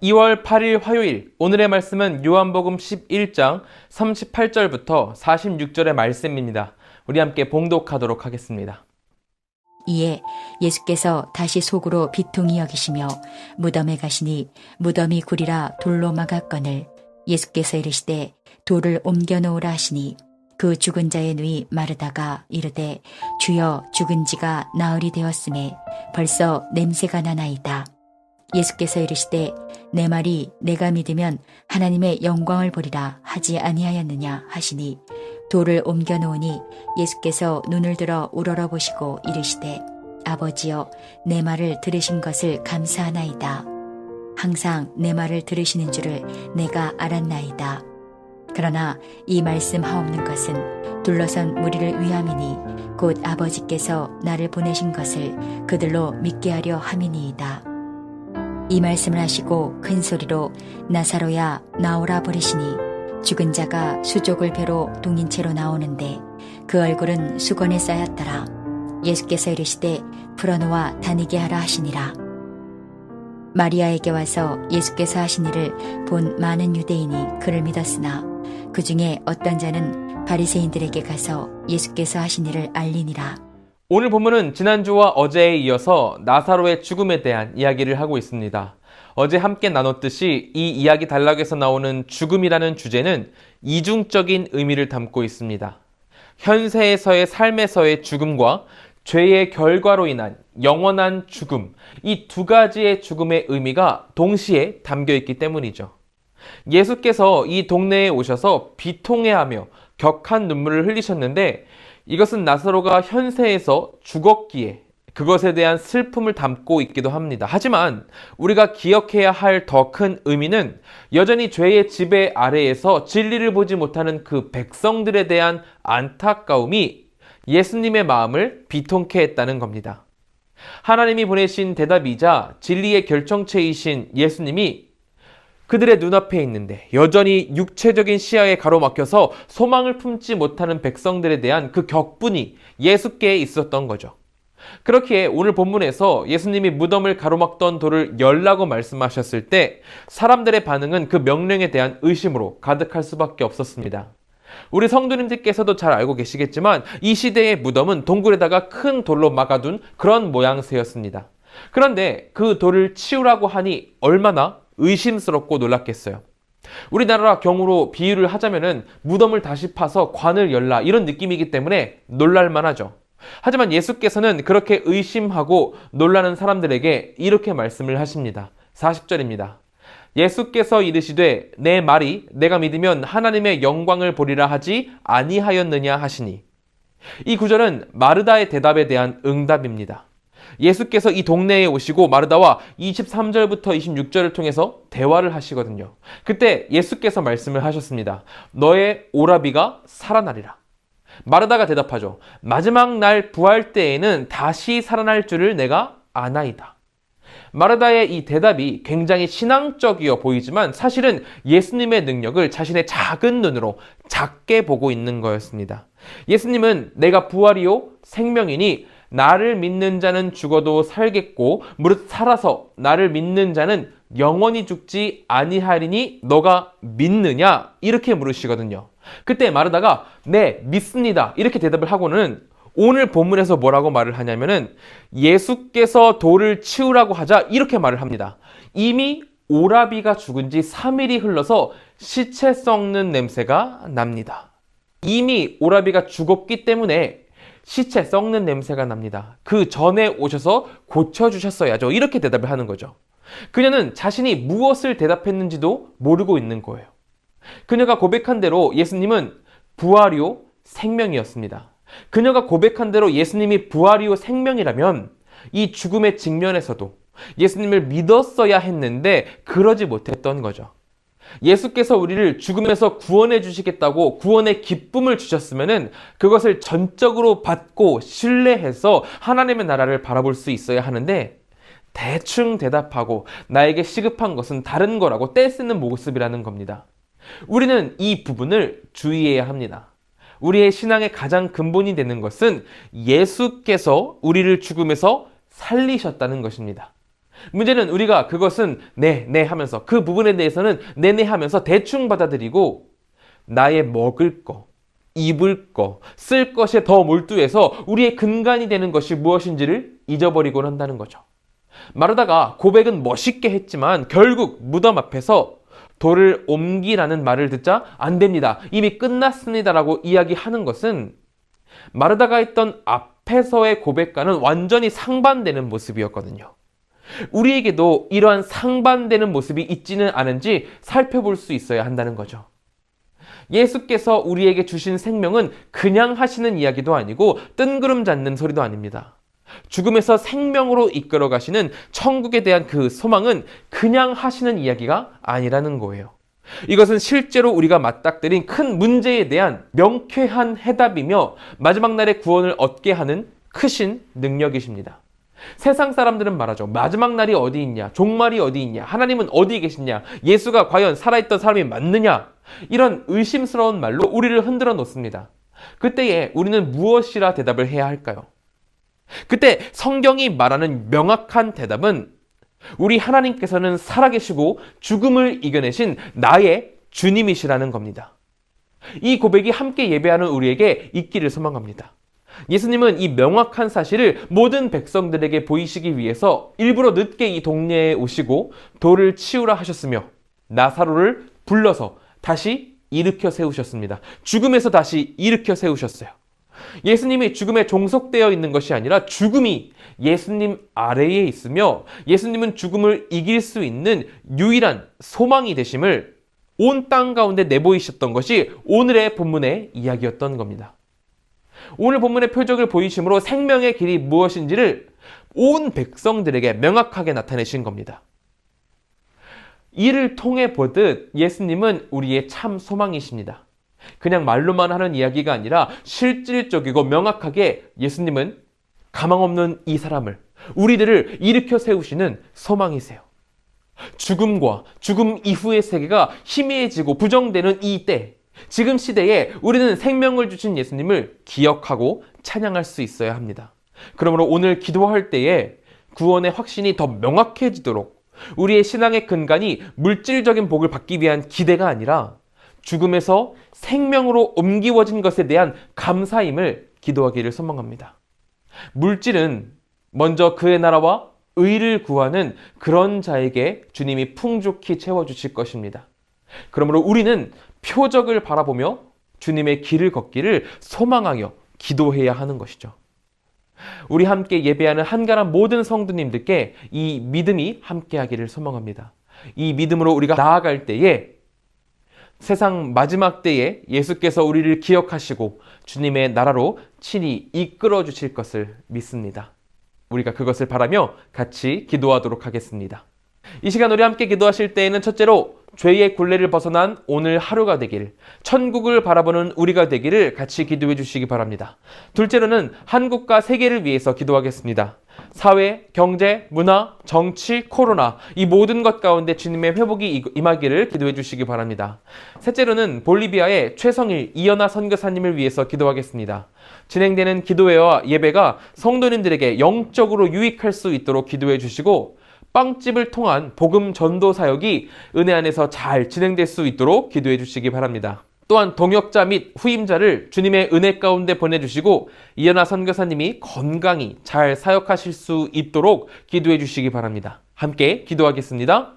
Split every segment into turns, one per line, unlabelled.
2월 8일 화요일, 오늘의 말씀은 요한복음 11장 38절부터 46절의 말씀입니다. 우리 함께 봉독하도록 하겠습니다.
이에 예수께서 다시 속으로 비통히 여기시며 무덤에 가시니 무덤이 굴이라 돌로 막았거늘 예수께서 이르시되 돌을 옮겨 놓으라 하시니 그 죽은 자의 누이 마르다가 이르되 주여 죽은 지가 나흘이 되었음에 벌써 냄새가 나나이다. 예수께서 이르시되 내 말이 내가 믿으면 하나님의 영광을 보리라 하지 아니하였느냐 하시니 돌을 옮겨 놓으니 예수께서 눈을 들어 우러러 보시고 이르시되 아버지여 내 말을 들으신 것을 감사하나이다. 항상 내 말을 들으시는 줄을 내가 알았나이다. 그러나 이 말씀 하옵는 것은 둘러선 무리를 위함이니 곧 아버지께서 나를 보내신 것을 그들로 믿게 하려 함이니이다. 이 말씀을 하시고 큰 소리로 나사로야 나오라 부르시니 죽은 자가 수족을 배로 동인 채로 나오는데 그 얼굴은 수건에 쌓였더라. 예수께서 이르시되 풀어놓아 다니게 하라 하시니라. 마리아에게 와서 예수께서 하신 일을 본 많은 유대인이 그를 믿었으나 그 중에 어떤 자는 바리새인들에게 가서 예수께서 하신 일을 알리니라.
오늘 본문은 지난주와 어제에 이어서 나사로의 죽음에 대한 이야기를 하고 있습니다. 어제 함께 나눴듯이 이 이야기 단락에서 나오는 죽음이라는 주제는 이중적인 의미를 담고 있습니다. 현세에서의 삶에서의 죽음과 죄의 결과로 인한 영원한 죽음, 이 두 가지의 죽음의 의미가 동시에 담겨 있기 때문이죠. 예수께서 이 동네에 오셔서 비통해하며 격한 눈물을 흘리셨는데 이것은 나사로가 현세에서 죽었기에 그것에 대한 슬픔을 담고 있기도 합니다. 하지만 우리가 기억해야 할 더 큰 의미는 여전히 죄의 지배 아래에서 진리를 보지 못하는 그 백성들에 대한 안타까움이 예수님의 마음을 비통케 했다는 겁니다. 하나님이 보내신 대답이자 진리의 결정체이신 예수님이 그들의 눈앞에 있는데 여전히 육체적인 시야에 가로막혀서 소망을 품지 못하는 백성들에 대한 그 격분이 예수께에 있었던 거죠. 그렇기에 오늘 본문에서 예수님이 무덤을 가로막던 돌을 열라고 말씀하셨을 때 사람들의 반응은 그 명령에 대한 의심으로 가득할 수밖에 없었습니다. 우리 성도님들께서도 잘 알고 계시겠지만 이 시대의 무덤은 동굴에다가 큰 돌로 막아둔 그런 모양새였습니다. 그런데 그 돌을 치우라고 하니 얼마나 의심스럽고 놀랐겠어요. 우리나라 경우로 비유를 하자면은 무덤을 다시 파서 관을 열라 이런 느낌이기 때문에 놀랄만하죠. 하지만 예수께서는 그렇게 의심하고 놀라는 사람들에게 이렇게 말씀을 하십니다. 40절입니다. 예수께서 이르시되 내 말이 내가 믿으면 하나님의 영광을 보리라 하지 아니하였느냐 하시니. 이 구절은 마르다의 대답에 대한 응답입니다. 예수께서 이 동네에 오시고 마르다와 23절부터 26절을 통해서 대화를 하시거든요. 그때 예수께서 말씀을 하셨습니다. 너의 오라비가 살아나리라. 마르다가 대답하죠. 마지막 날 부활 때에는 다시 살아날 줄을 내가 아나이다. 마르다의 이 대답이 굉장히 신앙적이어 보이지만 사실은 예수님의 능력을 자신의 작은 눈으로 작게 보고 있는 거였습니다. 예수님은 내가 부활이요 생명이니 나를 믿는 자는 죽어도 살겠고 무릇 살아서 나를 믿는 자는 영원히 죽지 아니하리니 너가 믿느냐? 이렇게 물으시거든요. 그때 마르다가 네 믿습니다 이렇게 대답을 하고는 오늘 본문에서 뭐라고 말을 하냐면은 예수께서 돌을 치우라고 하자 이렇게 말을 합니다. 이미 오라비가 죽은 지 3일이 흘러서 시체 썩는 냄새가 납니다. 이미 오라비가 죽었기 때문에 시체 썩는 냄새가 납니다. 그 전에 오셔서 고쳐주셨어야죠. 이렇게 대답을 하는 거죠. 그녀는 자신이 무엇을 대답했는지도 모르고 있는 거예요. 그녀가 고백한 대로 예수님은 부활이요 생명이었습니다. 그녀가 고백한 대로 예수님이 부활이요 생명이라면 이 죽음의 직면에서도 예수님을 믿었어야 했는데 그러지 못했던 거죠. 예수께서 우리를 죽음에서 구원해 주시겠다고 구원의 기쁨을 주셨으면 그것을 전적으로 받고 신뢰해서 하나님의 나라를 바라볼 수 있어야 하는데 대충 대답하고 나에게 시급한 것은 다른 거라고 떼쓰는 모습이라는 겁니다. 우리는 이 부분을 주의해야 합니다. 우리의 신앙의 가장 근본이 되는 것은 예수께서 우리를 죽음에서 살리셨다는 것입니다. 문제는 우리가 그것은 네 하면서 그 부분에 대해서는 네네 하면서 대충 받아들이고 나의 먹을 거, 입을 거, 쓸 것에 더 몰두해서 우리의 근간이 되는 것이 무엇인지를 잊어버리곤 한다는 거죠. 마르다가 고백은 멋있게 했지만 결국 무덤 앞에서 돌을 옮기라는 말을 듣자 안 됩니다. 이미 끝났습니다라고 이야기하는 것은 마르다가 했던 앞에서의 고백과는 완전히 상반되는 모습이었거든요. 우리에게도 이러한 상반되는 모습이 있지는 않은지 살펴볼 수 있어야 한다는 거죠. 예수께서 우리에게 주신 생명은 그냥 하시는 이야기도 아니고 뜬구름 잡는 소리도 아닙니다. 죽음에서 생명으로 이끌어 가시는 천국에 대한 그 소망은 그냥 하시는 이야기가 아니라는 거예요. 이것은 실제로 우리가 맞닥뜨린 큰 문제에 대한 명쾌한 해답이며 마지막 날의 구원을 얻게 하는 크신 능력이십니다. 세상 사람들은 말하죠. 마지막 날이 어디 있냐? 종말이 어디 있냐? 하나님은 어디 계시냐? 예수가 과연 살아있던 사람이 맞느냐? 이런 의심스러운 말로 우리를 흔들어 놓습니다. 그때에 우리는 무엇이라 대답을 해야 할까요? 그때 성경이 말하는 명확한 대답은 우리 하나님께서는 살아계시고 죽음을 이겨내신 나의 주님이시라는 겁니다. 이 고백이 함께 예배하는 우리에게 있기를 소망합니다. 예수님은 이 명확한 사실을 모든 백성들에게 보이시기 위해서 일부러 늦게 이 동네에 오시고 돌을 치우라 하셨으며 나사로를 불러서 다시 일으켜 세우셨습니다. 죽음에서 다시 일으켜 세우셨어요. 예수님이 죽음에 종속되어 있는 것이 아니라 죽음이 예수님 아래에 있으며 예수님은 죽음을 이길 수 있는 유일한 소망이 되심을 온 땅 가운데 내보이셨던 것이 오늘의 본문의 이야기였던 겁니다. 오늘 본문의 표적을 보이심으로 생명의 길이 무엇인지를 온 백성들에게 명확하게 나타내신 겁니다. 이를 통해 보듯 예수님은 우리의 참 소망이십니다. 그냥 말로만 하는 이야기가 아니라 실질적이고 명확하게 예수님은 가망 없는 이 사람을, 우리들을 일으켜 세우시는 소망이세요. 죽음과 죽음 이후의 세계가 희미해지고 부정되는 이 때, 지금 시대에 우리는 생명을 주신 예수님을 기억하고 찬양할 수 있어야 합니다. 그러므로 오늘 기도할 때에 구원의 확신이 더 명확해지도록 우리의 신앙의 근간이 물질적인 복을 받기 위한 기대가 아니라 죽음에서 생명으로 옮기워진 것에 대한 감사임을 기도하기를 소망합니다. 물질은 먼저 그의 나라와 의를 구하는 그런 자에게 주님이 풍족히 채워주실 것입니다. 그러므로 우리는 표적을 바라보며 주님의 길을 걷기를 소망하여 기도해야 하는 것이죠. 우리 함께 예배하는 한가람 모든 성도님들께 이 믿음이 함께하기를 소망합니다. 이 믿음으로 우리가 나아갈 때에 세상 마지막 때에 예수께서 우리를 기억하시고 주님의 나라로 친히 이끌어 주실 것을 믿습니다. 우리가 그것을 바라며 같이 기도하도록 하겠습니다. 이 시간 우리 함께 기도하실 때에는 첫째로 죄의 굴레를 벗어난 오늘 하루가 되길, 천국을 바라보는 우리가 되기를 같이 기도해 주시기 바랍니다. 둘째로는 한국과 세계를 위해서 기도하겠습니다. 사회, 경제, 문화, 정치, 코로나 이 모든 것 가운데 주님의 회복이 임하기를 기도해 주시기 바랍니다. 셋째로는 볼리비아의 최성일, 이연아 선교사님을 위해서 기도하겠습니다. 진행되는 기도회와 예배가 성도님들에게 영적으로 유익할 수 있도록 기도해 주시고 빵집을 통한 복음 전도 사역이 은혜 안에서 잘 진행될 수 있도록 기도해 주시기 바랍니다. 또한 동역자 및 후임자를 주님의 은혜 가운데 보내주시고 이연아 선교사님이 건강히 잘 사역하실 수 있도록 기도해 주시기 바랍니다. 함께 기도하겠습니다.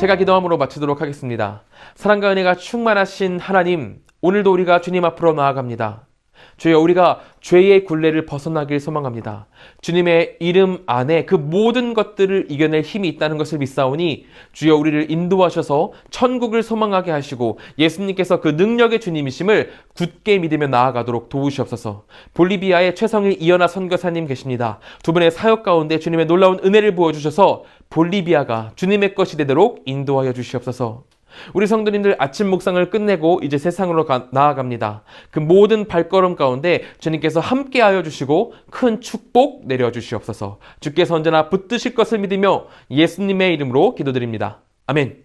제가 기도함으로 마치도록 하겠습니다. 사랑과 은혜가 충만하신 하나님, 오늘도 우리가 주님 앞으로 나아갑니다. 주여, 우리가 죄의 굴레를 벗어나길 소망합니다. 주님의 이름 안에 그 모든 것들을 이겨낼 힘이 있다는 것을 믿사오니 주여, 우리를 인도하셔서 천국을 소망하게 하시고 예수님께서 그 능력의 주님이심을 굳게 믿으며 나아가도록 도우시옵소서. 볼리비아의 최성일 이연아 선교사님 계십니다. 두 분의 사역 가운데 주님의 놀라운 은혜를 부어주셔서 볼리비아가 주님의 것이 되도록 인도하여 주시옵소서. 우리 성도님들 아침 묵상을 끝내고 이제 세상으로 나아갑니다. 그 모든 발걸음 가운데 주님께서 함께하여 주시고 큰 축복 내려주시옵소서. 주께서 언제나 붙드실 것을 믿으며 예수님의 이름으로 기도드립니다. 아멘.